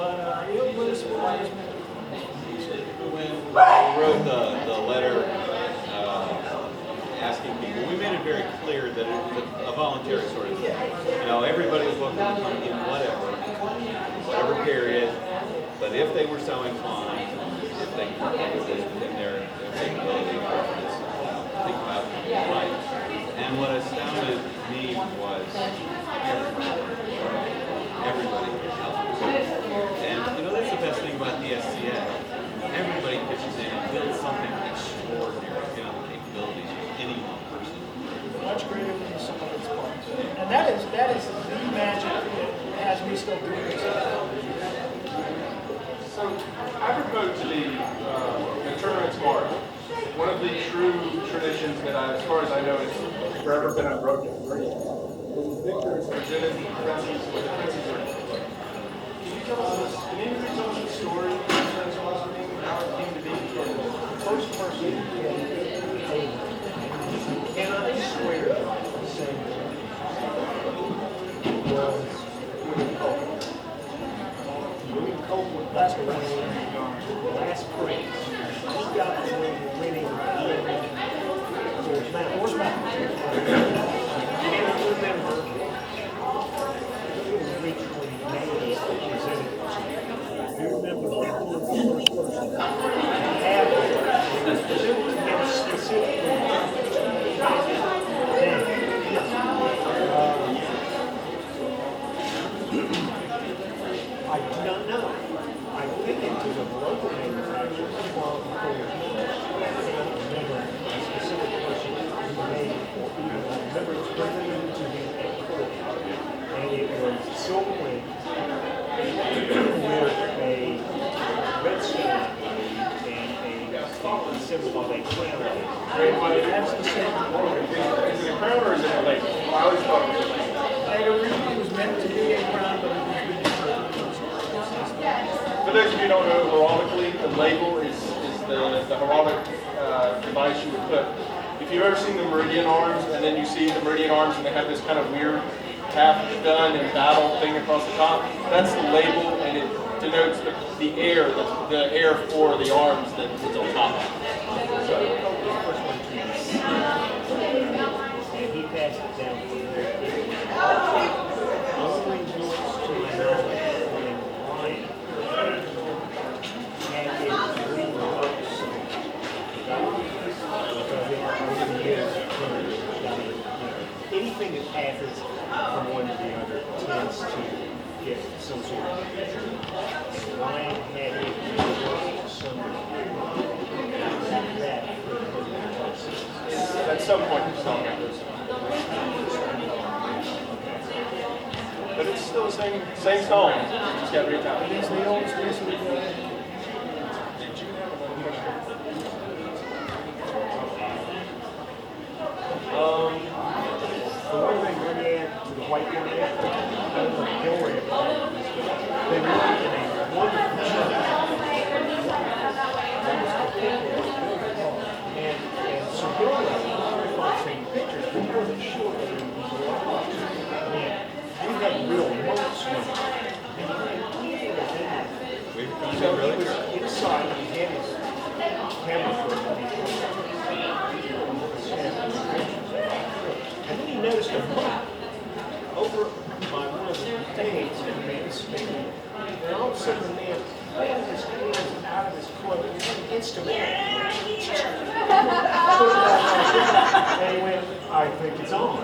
But it was what is meant. When we wrote the letter asking people, we made it very clear that it was a voluntary sort of thing. You know, everybody was welcome to come in whatever period, but if they were so inclined, if they it was within their capability to think about life. And what astounded me was everybody helped. And you know, that's the best thing about the SCA. Everybody pitches in and builds something extraordinary beyond the capabilities of any one person. Much greater than the sum of its parts. And that is the magic that has me still doing this. So I propose to the tournament's mark. One of the true traditions that, as far as I know, has forever been unbroken. The victor is presented with the prince's ring. Can you tell us, can anybody tell us the story of the prince's ring, how it came to be? The first person cannot swear saying was William Copeland. William Copeland passed away last spring. He got the winning horse mount. I can't remember which one made presented it. I do remember the first person had it. It was presented to him specifically. I do not know. I think it was a local manufacturer from I cannot remember a specific person who made it. I remember it was presented to him at court. And it was silver wing with a red stone and a symbol of a crown. That's the same word. Is it a crown or is it a label? I always thought it was a label. It originally was meant to be a crown, but it was been For those of you who don't know heraldically, the label is the heraldic device you would put. If you've ever seen the Meridian arms, and then you see the Meridian arms and they have this kind of weird half done and battle thing across the top, that's the label, and it denotes the air, the air for the arms that is on top. So, and he passed it down from there. Only voice to my knowledge when Ryan had his green books because over the years, anything that passes from one to the other tends to get some sort of picture. And Ryan had his green books some that at some point you saw that. But it's still the same song. Just got retyped. It's the old space of the day. The one thing we had to the white one, I don't know if Gilroy ever did this, but they were in a wonderful church. And so Gilroy, we thought taking pictures, but he wasn't sure whether he was alive. And we had real notes with him. So he was inside, he had his camera for and then he noticed a mark over by one of the days in the man's speaking. And all of a sudden the man ran his hands out of his cloak and instantly and he went, I think it's on.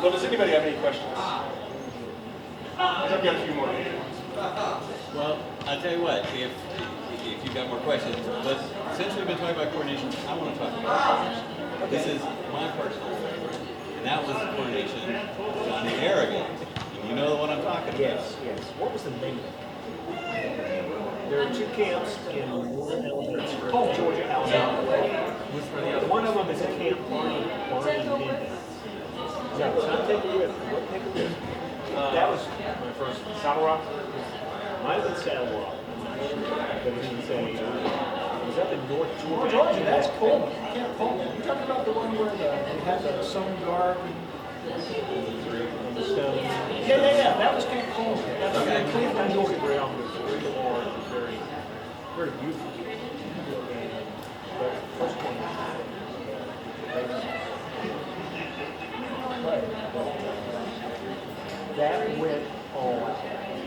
Well, does anybody have any questions? I've got a few more. Well, I'll tell you what, if you've got more questions, but since we've been talking about coordination, I want to talk about coordination. This is my personal favorite, and that was the coordination Johnny Aragon. You know the one I'm talking about. Yes, yes. What was the name of it? There are two camps in Georgia, Alabama. One of them is at Camp Barney Minden. No, it's not Take a Whip. What Take a Whip? That was my first one. Saddle Rock? Might have been Saddle Rock. I'm not sure. But it was a was up in North Georgia. Georgia, that's Coleman. Camp Coleman. You talking about the one where they had the sun guard? On the stone. Yeah. That was Camp Coleman. That was in Cleveland, Georgia. Ground was very large, and very beautiful. And the first one, that went on.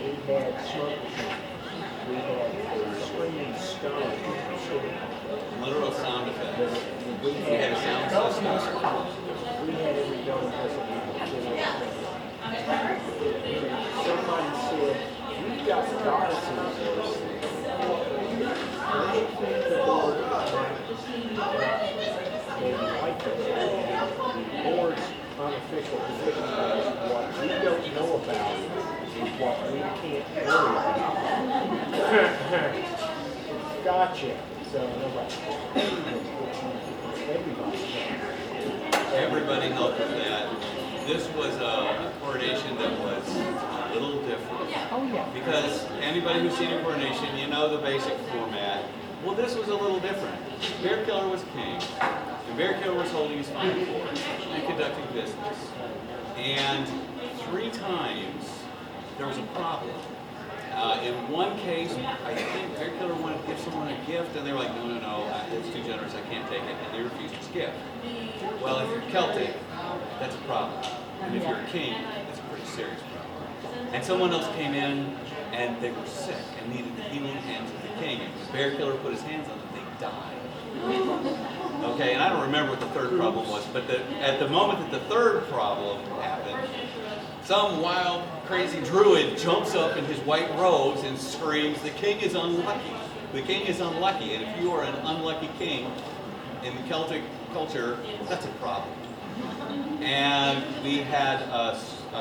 We had smoke machines. We had screaming stone. Literal sound effects. We We had a sound system. We had every dome possible. Somebody said, we've got goddesses. Maybe like that. The board's unofficial position is what we don't know about is what we can't worry about. Gotcha. So nobody. Everybody helped with that. This was a coronation that was a little different. Oh yeah. Because anybody who's seen a coronation, you know the basic format. Well, this was a little different. Bear Killer was king, and Bear Killer was holding his final court and conducting business. And 3 times there was a problem. In one case, I think Bear Killer wanted to give someone a gift, and they were like, no, it's too generous, I can't take it, and they refused his gift. Well, if you're Celtic, that's a problem. And if you're a king, it's a pretty serious problem. And someone else came in, and they were sick and needed the healing hands of the king. And the Bear Killer put his hands on them, they died. Okay, and I don't remember what the third problem was, but at the moment that the third problem happened, some wild, crazy druid jumps up in his white robes and screams, "The king is unlucky. The king is unlucky." And if you are an unlucky king in Celtic culture, that's a problem. And we had a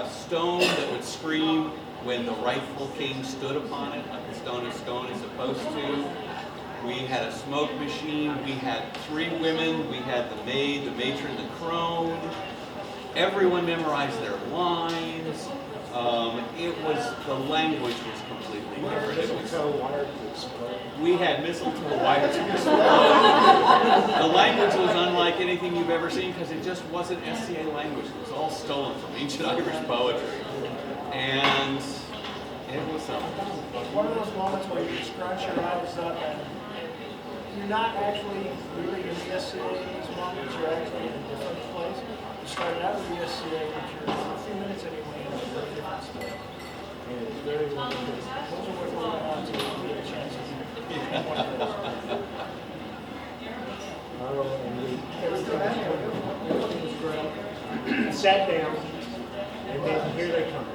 stone that would scream when the rightful king stood upon it, like a stone is supposed to. We had a smoke machine. We had 3 women. We had the maid, the matron, the crone. Everyone memorized their lines. The language was completely different. We had mistletoe wires to explode. The language was unlike anything you've ever seen because it just wasn't SCA language. It was all stolen from ancient Irish poetry. And it was something. One of those moments where you scrunch your eyes up and you're not actually really in the SCA in these moments, you're actually in a different place. You started out with the SCA, but you're for a few minutes anyway in a very different spot. And it's very wonderful. Those are what we're going on to get a chance to do one of those. Everything was great. Sat down, and then here they come.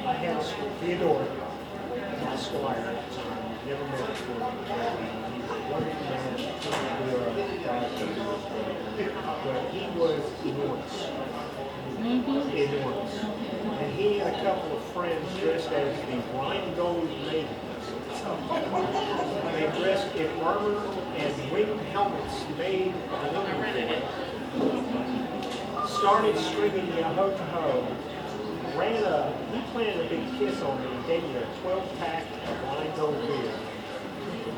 I had Theodore, my squire at the time, never met before. Wonderful man, but he was enormous. Enormous. And he and a couple of friends dressed as the blind gold maidens. They dressed in armor and winged helmets made of aluminum foil. Started stringing the ho-to-ho. He planted a big kiss on me and gave me a 12-pack of blind gold beer.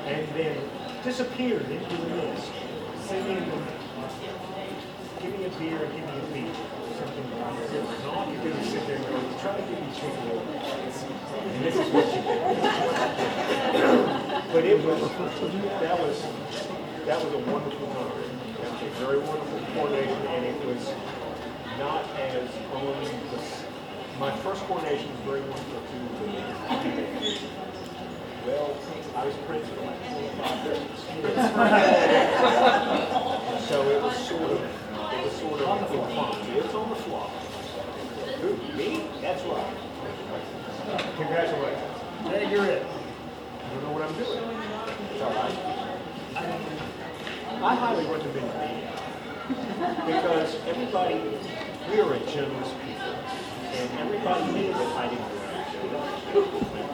And then disappeared into the mist, singing, "Give me a beer, give me a beer." Something like that. And all you do is sit there and go, "Try to give me chicken noodles." And this is what you do. But that was a wonderful time. That was a very wonderful coronation, and it was not as on the. My first coronation was very wonderful too. Well, I was prince for like 25 years. So it was sort of on the fly. It was on the fly. Who, me? That's right. Congratulations. Yeah, you're it. I don't know what I'm doing. It's all right. I highly recommend it because everybody, we are a generous people, and everybody knew that I didn't do it.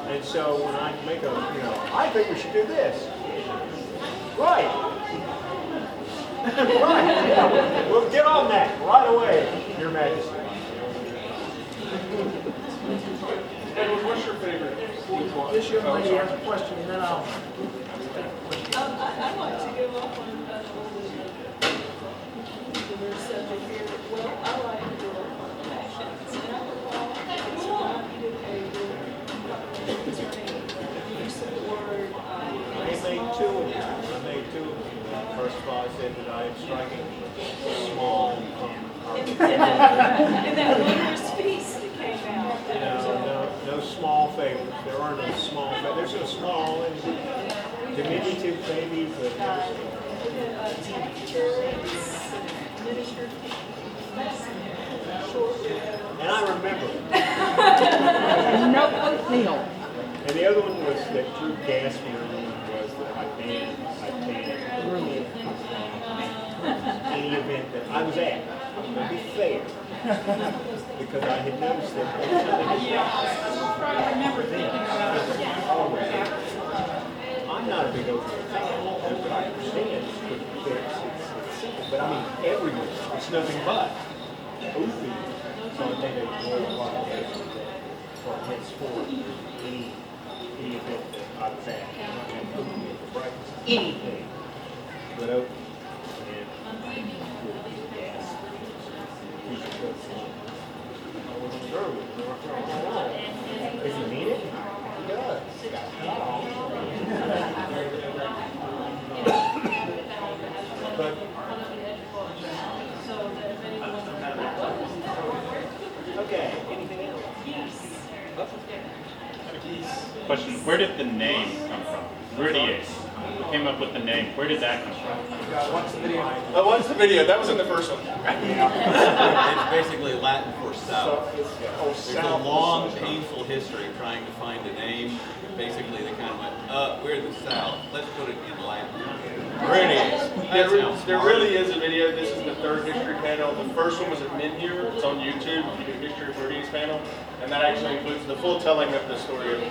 And so when I make I think we should do this. Right. Right. Yeah. We'll get on that right away, Your Majesty. Edward, what's your favorite? This young lady has a question, and then I'll take a question. like to go off on a little particular subject here. Well, I like to go off on passions. And I recall it's not even a use of the word. I made two of them. I made two of them. First of all, I said that I am striking small. And that wondrous piece that came out. No small favors. There are no small favors. There's no small and diminutive babies, but there's and I remember. No oatmeal. And the other one was that Drew Gaspar was that I banned any event that I was at. I'm going to be fair. Because I had noticed that I remember then. I'm not a big oatmeal fan, but I understand it's simple. But I mean, everywhere, it's nothing but oatmeal. So I made a royal proclamation for henceforth any event that I was at. I'm not going to oatmeal for breakfast. Anything but oatmeal. And gas. If you mean it, he does. But okay, anything else? Question, where did the name come from? Meridies. Who came up with the name? Where did that come from? Watch the video. Watch the video. That was in the first one. It's basically Latin for south. There's a south. long, painful history of trying to find a name. Basically, they kind of went, we're the South. Let's put it in Latin. Meridies. There really is a video. This is the third history panel. The first one was at Menhiure. It's on YouTube. You do History of Meridies panel. And that actually includes the full telling of the story of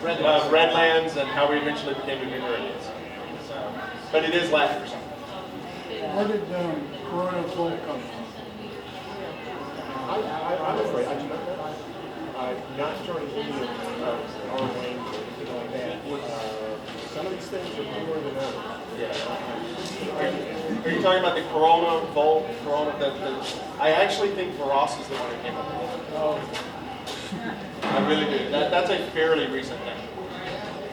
Redlands and how we eventually became the New Meridians. So, but it is Latin for something. Where did Corona Bowl come from? I'm afraid I do not know. Not turning any of our language or anything like that. Some of these things are more than others. Yeah. Are you talking about the Corona Bowl? I actually think Varas is the one who came up with it. Oh, I really do. That's a fairly recent thing.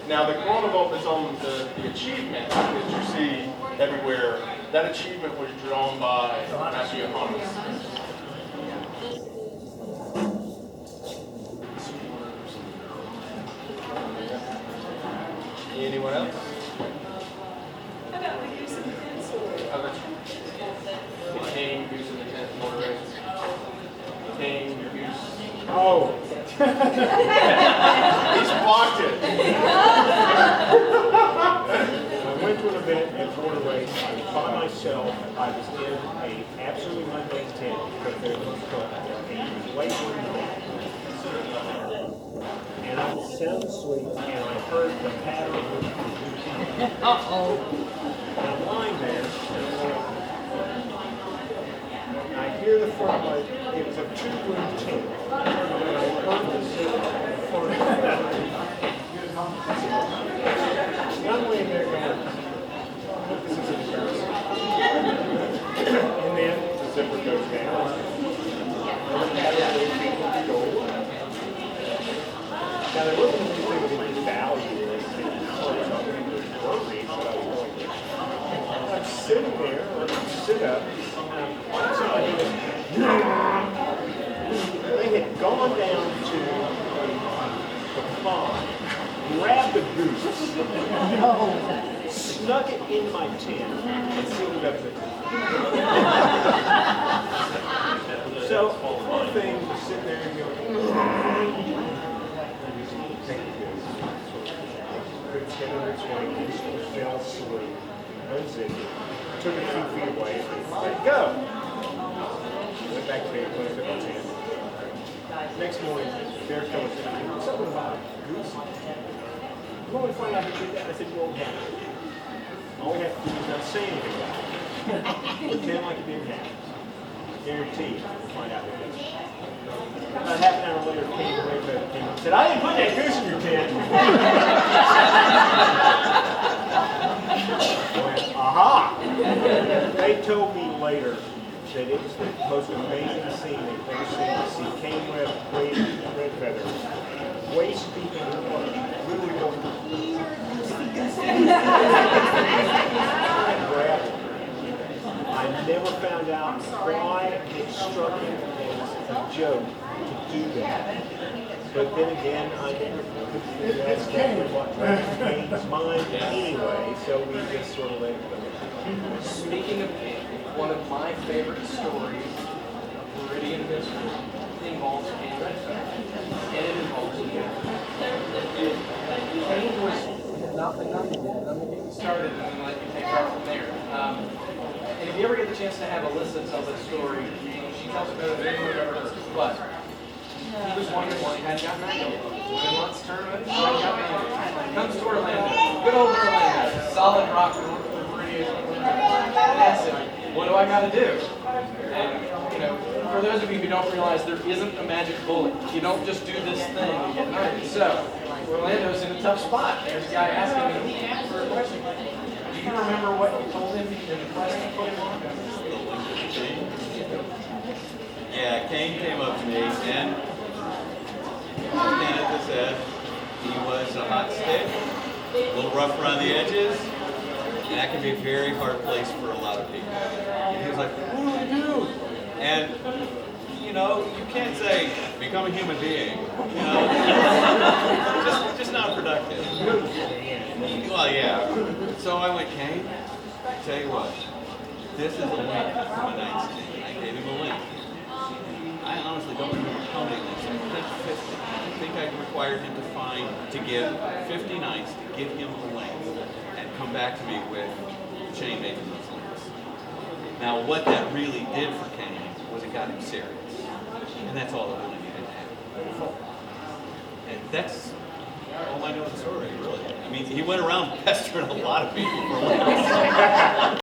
Now the Corona Bowl is on the achievement that you see everywhere. That achievement was drawn by Matthew Johannes. Anyone else? How about the use of the pencil? The king, goose in the tent, motor race. King, goose. Oh, He's blocked it. I went to an event at Border Race. I was by myself. I was in a absolutely mundane tent because there was a late one night. And I was sound asleep, and I heard the patter of the Uh-oh. and I'm lying there, and I hear the front light. It was a two-room tent. And I heard the front and I'm laying there going, this is embarrassing. And then the zipper goes down. And the patter of the feet will go away. Now, there wasn't anything that was valueless in terms of the worries that I was going through. I'm sitting there, or I sit up, and somebody they had gone down to the pond, grabbed a goose, snuck it in my tent, and sealed it up there. So, the poor thing was sitting there and going, fell asleep, unzipped it, took it 2 feet away, and let it go. Went back to bed, closed up my tent. Next morning, there's something about a goose. You want to find out who did that? I said, you won't have it. All we have to do is not say anything about it. Pretend like it didn't happen. Guaranteed, we'll find out who did it. About half an hour later, came away from it, came up and said, I didn't put that goose in your tent. Aha! They told me later that it was the most amazing scene they've ever seen to see Cane Red Feather waist deep in the water, literally going and grab it. I never found out why it struck him as a joke to do that. But then again, I never could figure out exactly what went in Kane's mind anyway, so we just sort of let it go. Speaking of King, one of my favorite stories of Meridian history involves King Red Feather. And it involves you. King was not the number one. Let me get you started and then let you take off from there. And if you ever get the chance to have Alyssa tell this story, she tells it better than anyone ever heard. But he was wondering why he hadn't gotten that goal. When lots of tournaments, he hadn't gotten it. Comes to Orlando. Good old Orlando. Solid rock with Meridies. And asks him, what do I got to do? And, you know, for those of you who don't realize, there isn't a magic bullet. You don't just do this thing and get knighted. So, Orlando's in a tough spot. There's a guy asking him for a question. Do you remember what you told him in the quest to put him on? Yeah, Kane came up to me, and Kenneth said he was a hot stick, a little rough around the edges, and that can be a very hard place for a lot of people. And he was like, what do I do? And, you know, you can't say, become a human being, you know, just not productive. Well, yeah. So I went, Kane, I tell you what, this is a link from a night's stand. I gave him a link. I honestly don't remember how many links. I think 50. I think I required him to give 50 nights to give him a link and come back to me with chain making those links. Now, what that really did for Kane was it got him serious. And that's all that really needed to happen. And that's all I know of the story, really. I mean, he went around pestering a lot of people for a while.